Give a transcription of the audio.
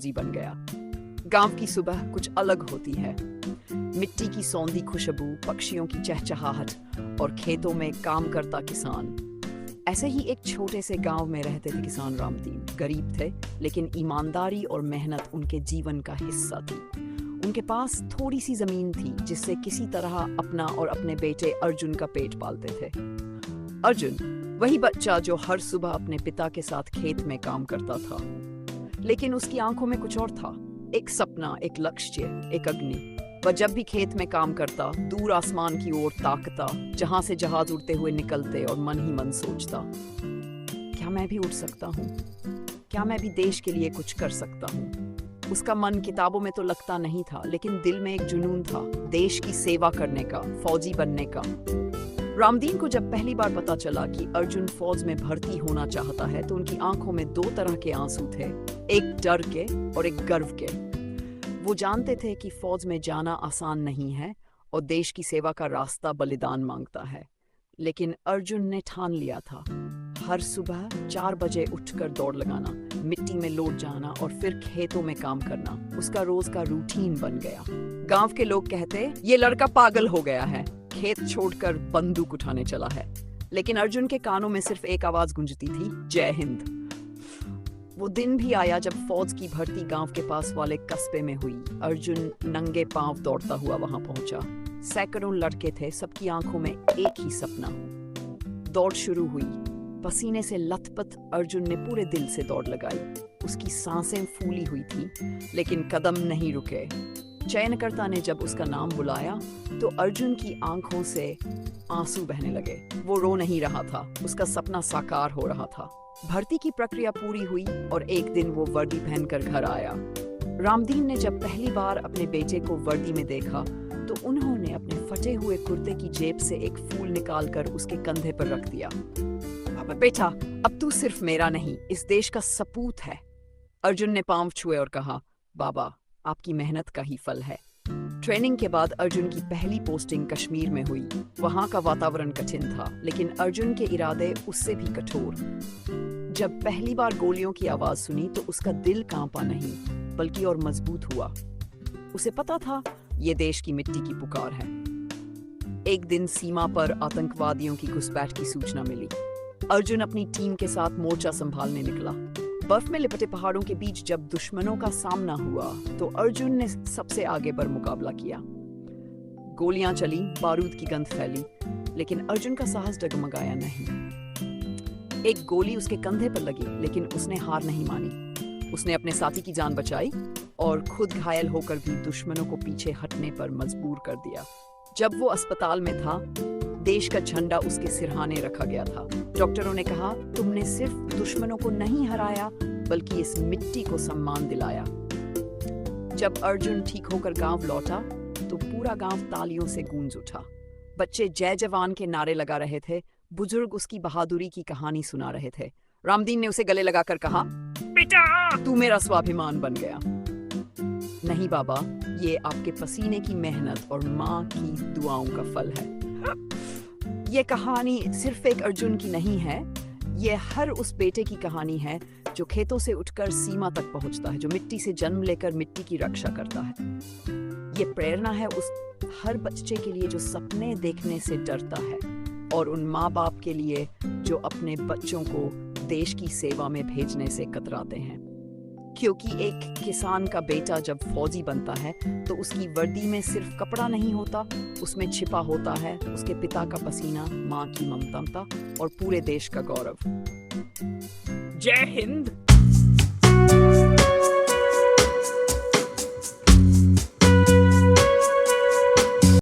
फौजी बन गया। गांव की सुबह कुछ अलग होती है। मिट्टी की सौंधी खुशबू, पक्षियों की चहचहाहट और खेतों में काम करता किसान। ऐसे ही एक छोटे से गांव में रहते थे किसान रामदीन। गरीब थे, लेकिन ईमानदारी और मेहनत उनके जीवन का हिस्सा थी। उनके पास थोड़ी सी जमीन थी, जिससे किसी तरह अपना और अपने बेटे अर्जुन का पेट पालते थे। अर्जुन वही बच्चा जो हर सुबह अपने पिता के साथ खेत में काम करता था, लेकिन उसकी आंखों में कुछ और था। एक सपना, एक लक्ष्य, एक अग्नि। वह जब भी खेत में काम करता, दूर आसमान की ओर ताकता, जहां से जहाज उड़ते हुए निकलते, और मन ही मन सोचता, क्या मैं भी उड़ सकता हूँ? क्या मैं भी देश के लिए कुछ कर सकता हूँ? उसका मन किताबों में तो लगता नहीं था, लेकिन दिल में एक जुनून था, देश की सेवा करने का, फौजी बनने का। रामदीन को जब पहली बार पता चला कि अर्जुन फौज में भर्ती होना चाहता है, तो उनकी आंखों में दो तरह के आंसू थे, एक डर के और एक गर्व के। वो जानते थे कि फौज में जाना आसान नहीं है और देश की सेवा का रास्ता बलिदान मांगता है, लेकिन अर्जुन ने ठान लिया था, हर सुबह 4 बजे उठकर दौड़ लगाना, मिट्टी में लौट जाना और फिर खेतों में काम करना उसका रोज का रूटीन बन गया। गांव के लोग कहते, ये लड़का पागल हो गया है, खेत छोड़कर बंदूक उठाने चला है। लेकिन अर्जुन के कानों में सिर्फ एक आवाज गूंजती थी, जय हिंद। वो दिन भी आया जब फौज की भर्ती गांव के पास वाले कस्बे में हुई। अर्जुन नंगे पांव दौड़ता हुआ वहां पहुंचा। सैकड़ों लड़के थे, सबकी आंखों में एक ही सपना। दौड़ शुरू हुई। पसीने से लथपथ अर्जुन ने पूरे दिल से दौड़ लगाई। उसकी सांसें फूली हुई थी, लेकिन कदम नहीं रुके। चयनकर्ता ने जब उसका नाम बुलाया, तो अर्जुन की आंखों से आंसू बहने लगे। वो रो नहीं रहा था, उसका सपना साकार हो रहा था। भर्ती की प्रक्रिया पूरी हुई और एक दिन वो वर्दी पहनकर घर आया। रामदीन ने जब पहली बार अपने बेटे को वर्दी में देखा, तो उन्होंने अपने फटे हुए कुर्ते की जेब से एक फूल निकालकर उसके कंधे पर रख दिया। बेटा, अब तू सिर्फ मेरा नहीं, इस देश का सपूत है। अर्जुन ने पांव छुए और कहा, बाबा, आपकी मेहनत का ही फल है। ट्रेनिंग के बाद अर्जुन की पहली पोस्टिंग कश्मीर में हुई। वहां का वातावरण कठिन था, लेकिन अर्जुन के इरादे उससे भी कठोर। जब पहली बार गोलियों की आवाज सुनी, तो उसका दिल कांपा नहीं, बल्कि और मजबूत हुआ। उसे पता था, ये देश की मिट्टी की पुकार है। एक दिन सीमा पर आतंकवादियों की घुसपैठ की सूचना मिली। अर्जुन अपनी टीम के साथ मोर्चा संभालने निकला। बर्फ में लिपटे पहाड़ों के बीच जब दुश्मनों का सामना हुआ, तो अर्जुन ने सबसे आगे पर मुकाबला किया। गोलियां चली, बारूद की गंध फैली, लेकिन अर्जुन का साहस डगमगाया नहीं। एक गोली उसके कंधे पर लगी, लेकिन उसने हार नहीं मानी। उसने अपने साथी की जान बचाई और खुद घायल होकर भी दुश्मनों को पीछे हटने पर मजबूर कर दिया। जब वो अस्पताल में था, देश का झंडा उसके सिरहाने रखा गया था। डॉक्टरों ने कहा, तुमने सिर्फ दुश्मनों को नहीं हराया, बल्कि इस मिट्टी को सम्मान दिलाया। जब अर्जुन ठीक होकर गांव लौटा, तो पूरा गांव तालियों से गूंज उठा। बच्चे जय जवान के नारे लगा रहे थे, बुजुर्ग उसकी बहादुरी की कहानी सुना रहे थे। रामदीन ने उसे गले लगाकर कहा, बेटा, तू मेरा स्वाभिमान बन गया। नहीं बाबा, ये आपके पसीने की मेहनत और माँ की दुआओं का फल है। ये कहानी सिर्फ एक अर्जुन की नहीं है, ये हर उस बेटे की कहानी है जो खेतों से उठकर सीमा तक पहुंचता है, जो मिट्टी से जन्म लेकर मिट्टी की रक्षा करता है। ये प्रेरणा है उस हर बच्चे के लिए जो सपने देखने से डरता है, और उन माँ बाप के लिए जो अपने बच्चों को देश की सेवा में भेजने से कतराते हैं। क्योंकि एक किसान का बेटा जब फौजी बनता है, तो उसकी वर्दी में सिर्फ कपड़ा नहीं होता, उसमें छिपा होता है उसके पिता का पसीना, माँ की ममता और पूरे देश का गौरव। जय हिंद।